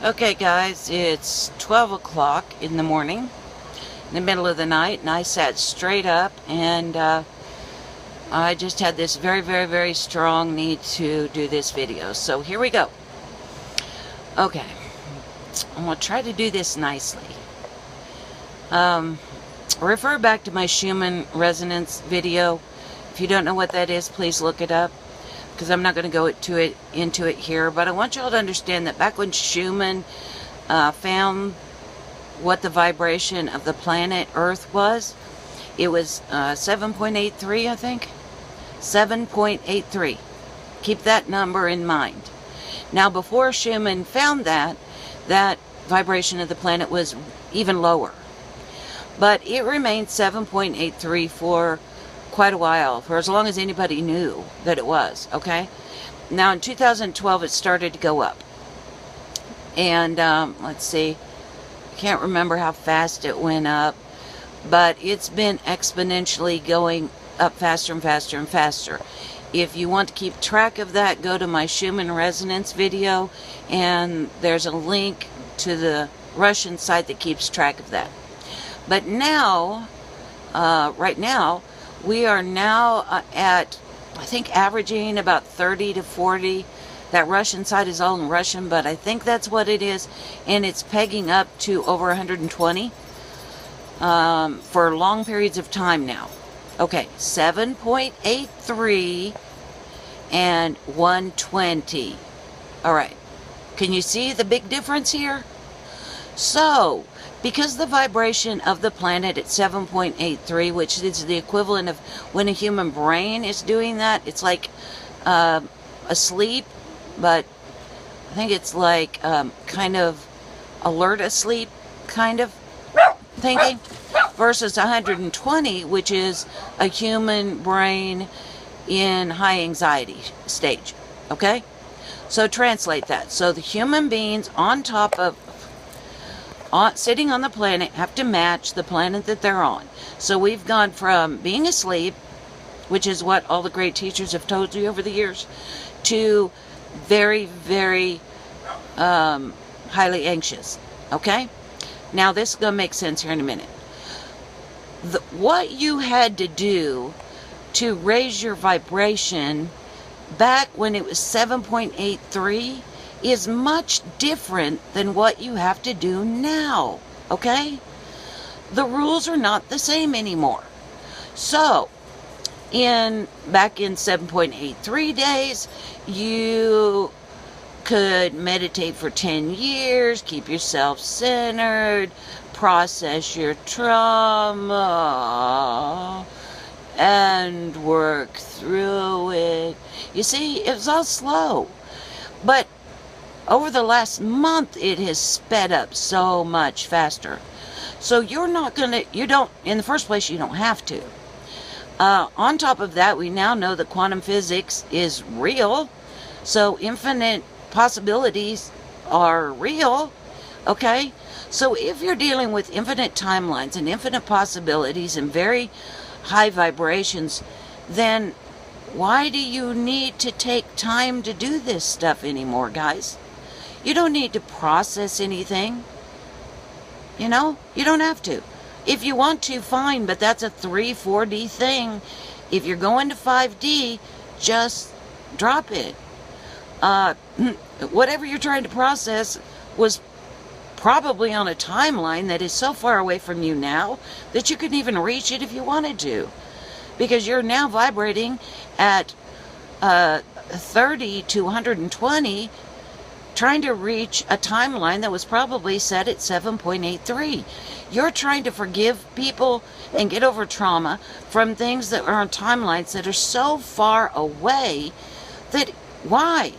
Okay guys, it's 12 o'clock in the morning, in the middle of the night, and I sat straight up and I just had this very strong need to do this video. So here we go. Okay, I'm going to try to do this nicely. Refer back to my Schumann resonance video. If you don't know what that is, please look it up, because I'm not going to go into it here. But I want y'all to understand that back when Schumann found what the vibration of the planet Earth was, it was 7.83, I think. 7.83. Keep that number in mind. Now, before Schumann found that vibration of the planet was even lower. But it remained 7.83 for quite a while, for as long as anybody knew that it was, okay? Now, in 2012, it started to go up. And, let's see, I can't remember how fast it went up, but it's been exponentially going up faster and faster and faster. If you want to keep track of that, go to my Schumann resonance video, and there's a link to the Russian site that keeps track of that. But now, right now, we are now at, I think, averaging about 30 to 40. That Russian site is all in Russian, but I think that's what it is. And it's pegging up to over 120 for long periods of time now. Okay, 7.83 and 120. All right. Can you see the big difference here? So, because the vibration of the planet at 7.83, which is the equivalent of when a human brain is doing that, it's like asleep, but I think it's like kind of alert asleep kind of thinking, versus 120, which is a human brain in high anxiety stage. Okay? So translate that. So the human beings on top of sitting on the planet have to match the planet that they're on. So we've gone from being asleep, which is what all the great teachers have told you over the years, to very highly anxious. Okay? Now this is going to make sense here in a minute. What you had to do to raise your vibration back when it was 7.83 is much different than what you have to do now, okay? The rules are not the same anymore. So, back in 7.83 days, you could meditate for 10 years, keep yourself centered, process your trauma, and work through it. You see, it was all slow. But over the last month, it has sped up so much faster. So in the first place, you don't have to. On top of that, we now know that quantum physics is real. So infinite possibilities are real. Okay? So if you're dealing with infinite timelines and infinite possibilities and very high vibrations, then why do you need to take time to do this stuff anymore, guys? You don't need to process anything. You know, you don't have to. If you want to, fine, but that's a 3-4D thing. If you're going to 5D, just drop it. Whatever you're trying to process was probably on a timeline that is so far away from you now that you couldn't even reach it if you wanted to. Because you're now vibrating at 30 to 120, trying to reach a timeline that was probably set at 7.83. You're trying to forgive people and get over trauma from things that are on timelines that are so far away that why?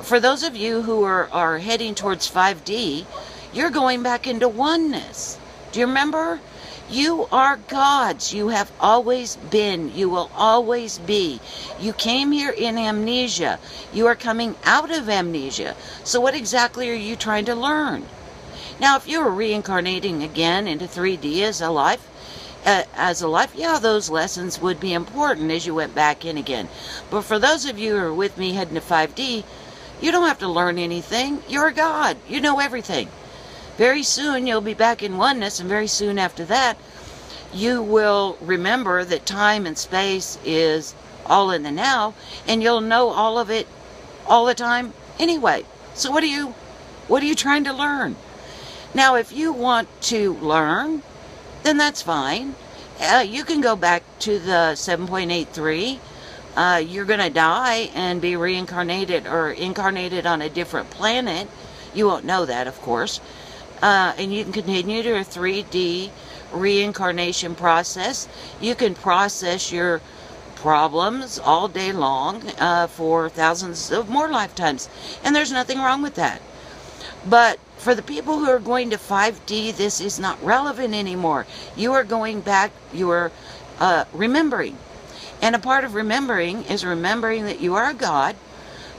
For those of you who are heading towards 5D, you're going back into oneness. Do you remember? You are gods. You have always been. You will always be. You came here in amnesia. You are coming out of amnesia. So what exactly are you trying to learn? Now, if you were reincarnating again into 3D as a life, yeah, those lessons would be important as you went back in again. But for those of you who are with me heading to 5D, You don't have to learn anything. You're a God. You know everything. Very soon you'll be back in oneness, and very soon after that, you will remember that time and space is all in the now, and you'll know all of it all the time anyway. So what are you trying to learn? Now, if you want to learn, then that's fine. You can go back to the 7.83. You're going to die and be reincarnated or incarnated on a different planet. You won't know that, of course. And you can continue to a 3D reincarnation process. You can process your problems all day long for thousands of more lifetimes. And there's nothing wrong with that. But for the people who are going to 5D, this is not relevant anymore. You are going back, you are remembering. And a part of remembering is remembering that you are a God.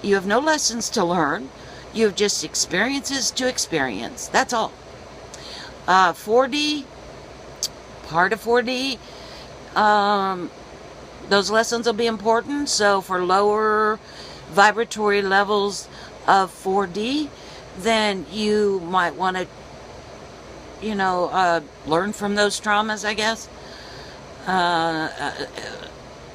You have no lessons to learn. You have just experiences to experience. That's all. 4D, part of 4D, those lessons will be important. So for lower vibratory levels of 4D, then you might want to, learn from those traumas, I guess.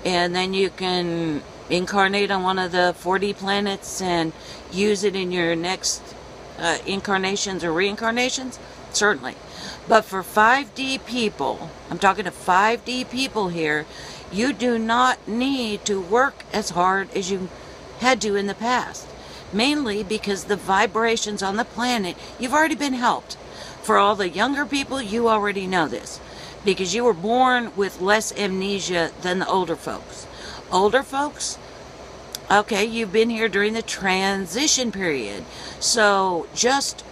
And then you can incarnate on one of the 4D planets and use it in your next incarnations or reincarnations. Certainly. But for 5D people, I'm talking to 5D people here, you do not need to work as hard as you had to in the past. Mainly because the vibrations on the planet, you've already been helped. For all the younger people, you already know this. Because you were born with less amnesia than the older folks. Older folks, okay, you've been here during the transition period. So just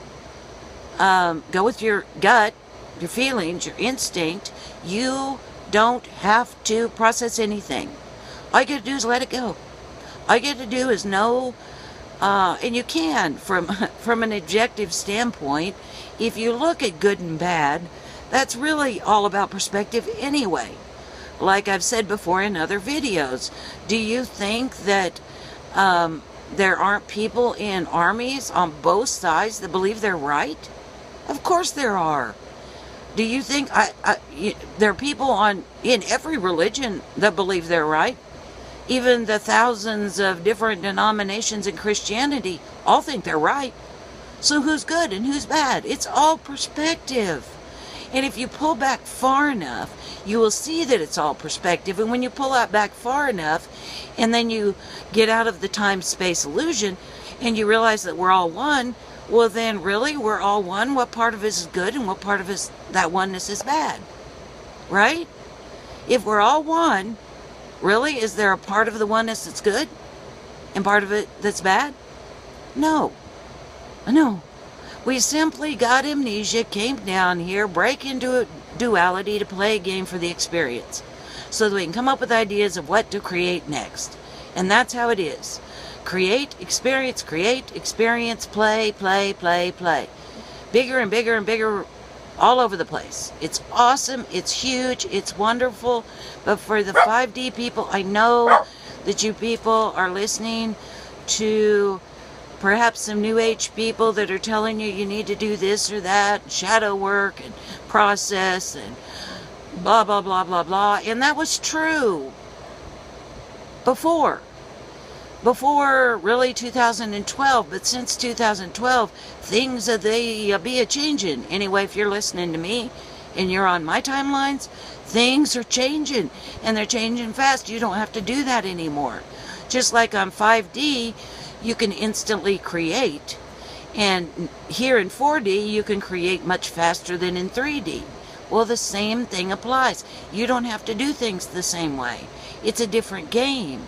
go with your gut, your feelings, your instinct. You don't have to process anything. All you got to do is let it go. All you got to do is know, and you can, from an objective standpoint, if you look at good and bad, that's really all about perspective anyway. Like I've said before in other videos, do you think that there aren't people in armies on both sides that believe they're right? Of course there are. Do you think there are people in every religion that believe they're right? Even the thousands of different denominations in Christianity all think they're right. So who's good and who's bad? It's all perspective. And if you pull back far enough, you will see that it's all perspective. And when you pull out back far enough, and then you get out of the time-space illusion, and you realize that we're all one, well then really, we're all one. What part of us is good and what part of us, that oneness, is bad? Right? If we're all one, really, is there a part of the oneness that's good and part of it that's bad? No. No. We simply got amnesia, came down here, break into a duality to play a game for the experience, so that we can come up with ideas of what to create next. And that's how it is. Create, experience, play, play, play, play. Bigger and bigger and bigger all over the place. It's awesome, it's huge, it's wonderful. But for the 5D people, I know that you people are listening to perhaps some New Age people that are telling you need to do this or that, shadow work and process and blah, blah, blah, blah, blah. And that was true before really 2012. But since 2012, things are be a-changing. Anyway, if you're listening to me and you're on my timelines, things are changing. And they're changing fast. You don't have to do that anymore. Just like on 5D, you can instantly create, and here in 4D you can create much faster than in 3D. Well, the same thing applies. You don't have to do things the same way. It's a different game.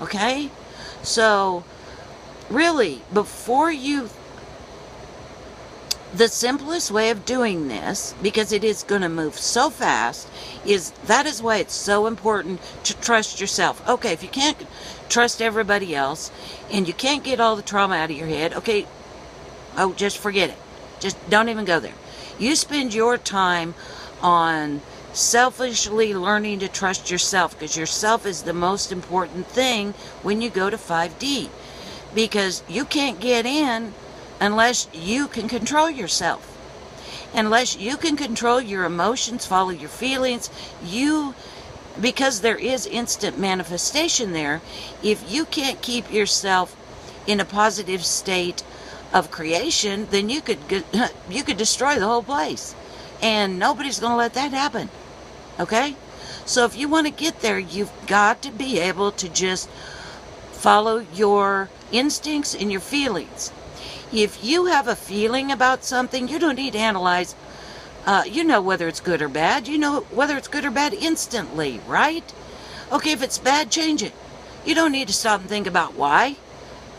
Okay? So really, the simplest way of doing this, because it is going to move so fast, that is why it's so important to trust yourself. Okay, if you can't trust everybody else, and you can't get all the trauma out of your head, okay, just forget it. Just don't even go there. You spend your time on selfishly learning to trust yourself, because yourself is the most important thing when you go to 5D. because you can't get in unless you can control yourself. Unless you can control your emotions, follow your feelings, because there is instant manifestation there, if you can't keep yourself in a positive state of creation, then you could destroy the whole place. And nobody's going to let that happen. Okay? So if you want to get there, you've got to be able to just follow your instincts and your feelings. If you have a feeling about something, you don't need to analyze. You know whether it's good or bad. You know whether it's good or bad instantly, right? Okay, if it's bad, change it. You don't need to stop and think about why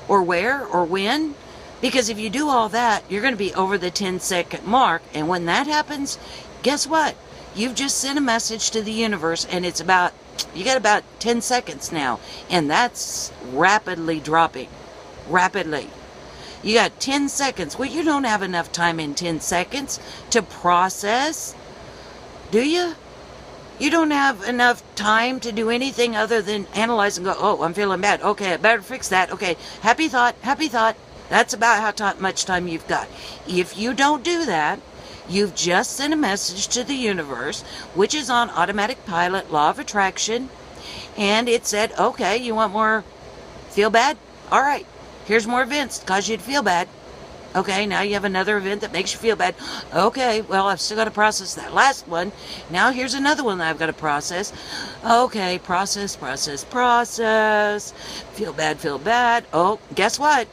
or where or when. Because if you do all that, you're going to be over the 10-second mark. And when that happens, guess what? You've just sent a message to the universe, and you got about 10 seconds now. And that's rapidly dropping. Rapidly. You got 10 seconds. Well, you don't have enough time in 10 seconds to process, do you? You don't have enough time to do anything other than analyze and go, oh, I'm feeling bad. Okay, I better fix that. Okay, happy thought, happy thought. That's about how much time you've got. If you don't do that, you've just sent a message to the universe, which is on automatic pilot, law of attraction, and it said, okay, you want more feel bad? All right. Here's more events to cause you to feel bad. Okay, now you have another event that makes you feel bad. Okay, well, I've still got to process that last one. Now here's another one that I've got to process. Okay, process. Feel bad. Oh, guess what?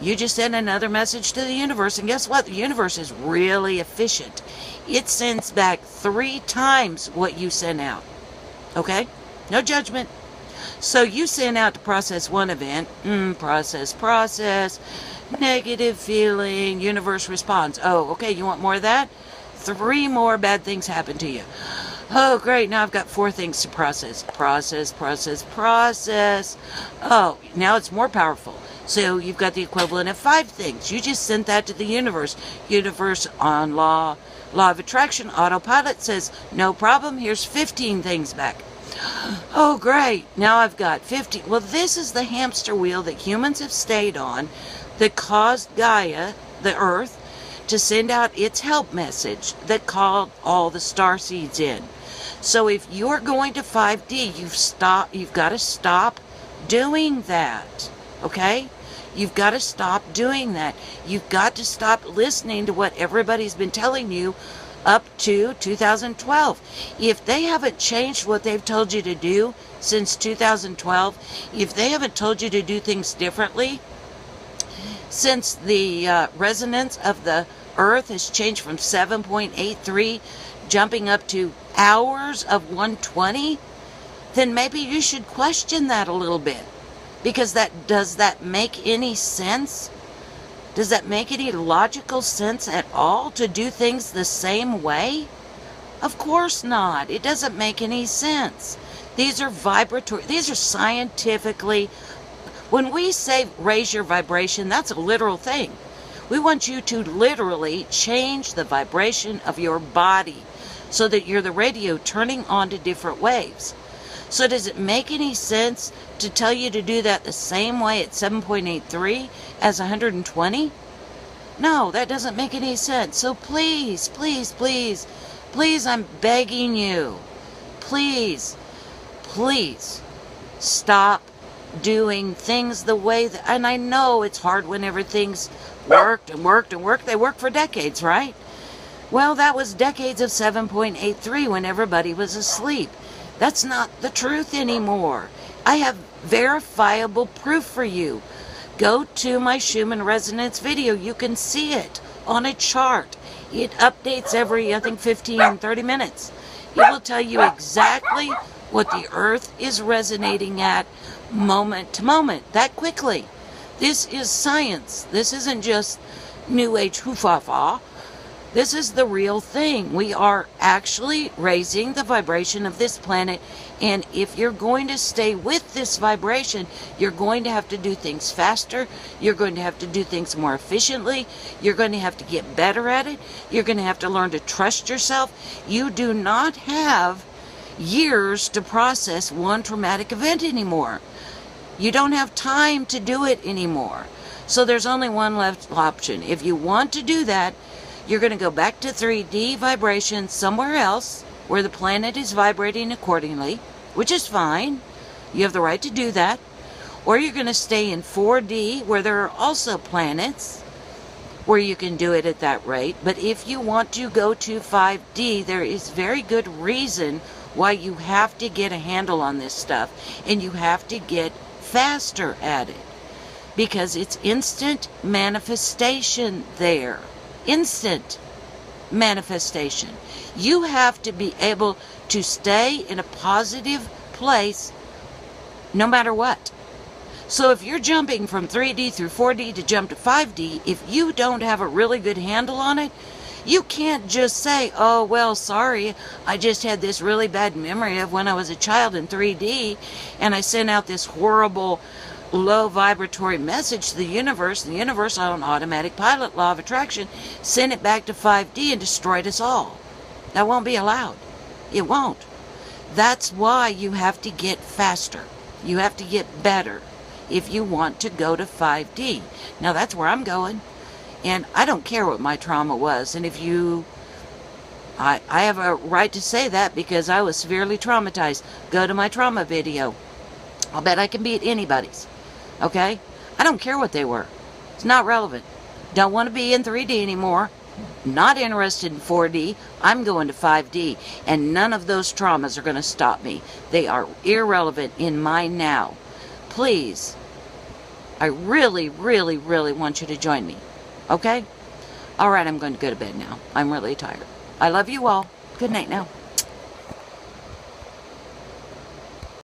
You just sent another message to the universe, and guess what? The universe is really efficient. It sends back 3 times what you sent out. Okay? No judgment. So you send out to process one event, process, negative feeling, universe responds. Oh, okay, you want more of that? 3 more bad things happen to you. Oh, great, now I've got 4 things to process. Process. Oh, now it's more powerful. So you've got the equivalent of 5 things. You just sent that to the universe. Universe on law of attraction, autopilot says, no problem, here's 15 things back. Oh, great. Now I've got 50. Well, this is the hamster wheel that humans have stayed on that caused Gaia, the Earth, to send out its help message that called all the star seeds in. So if you're going to 5D, you've got to stop doing that. Okay? You've got to stop doing that. You've got to stop listening to what everybody's been telling you up to 2012. If they haven't changed what they've told you to do since 2012, if they haven't told you to do things differently, since the resonance of the Earth has changed from 7.83 jumping up to hours of 120, then maybe you should question that a little bit. Because does that make any sense? Does that make any logical sense at all to do things the same way? Of course not. It doesn't make any sense. These are vibratory, these are scientifically, when we say raise your vibration, that's a literal thing. We want you to literally change the vibration of your body so that you're the radio turning on to different waves. So does it make any sense to tell you to do that the same way at 7.83 as 120? No, that doesn't make any sense. So please, I'm begging you, please stop doing things the way that, and I know it's hard whenever things worked. They worked for decades, right? Well, that was decades of 7.83 when everybody was asleep. That's not the truth anymore. I have verifiable proof for you. Go to my Schumann resonance video. You can see it on a chart. It updates every, I think, 15, 30 minutes. It will tell you exactly what the Earth is resonating at moment to moment, that quickly. This is science. This isn't just New Age hoofafa. This is the real thing. We are actually raising the vibration of this planet, and if you're going to stay with this vibration, you're going to have to do things faster, you're going to have to do things more efficiently, you're going to have to get better at it, you're going to have to learn to trust yourself. You do not have years to process one traumatic event anymore. You don't have time to do it anymore. So there's only one left option. If you want to do that, you're going to go back to 3D vibration somewhere else where the planet is vibrating accordingly, which is fine. You have the right to do that. Or you're going to stay in 4D where there are also planets where you can do it at that rate. But if you want to go to 5D, there is very good reason why you have to get a handle on this stuff, and you have to get faster at it, because it's instant manifestation there. Instant manifestation. You have to be able to stay in a positive place no matter what. So if you're jumping from 3D through 4D to jump to 5D, if you don't have a really good handle on it, you can't just say, oh, well, sorry, I just had this really bad memory of when I was a child in 3D, and I sent out this horrible low vibratory message to the universe. The universe, on automatic pilot, law of attraction, sent it back to 5D and destroyed us all. That won't be allowed. It won't. That's why you have to get faster. You have to get better if you want to go to 5D. Now, that's where I'm going. And I don't care what my trauma was. And if you... I have a right to say that because I was severely traumatized. Go to my trauma video. I'll bet I can beat anybody's. Okay? I don't care what they were. It's not relevant. Don't want to be in 3D anymore. Not interested in 4D. I'm going to 5D. And none of those traumas are going to stop me. They are irrelevant in my now. Please, I really, really, really want you to join me. Okay? All right, I'm going to go to bed now. I'm really tired. I love you all. Good night now.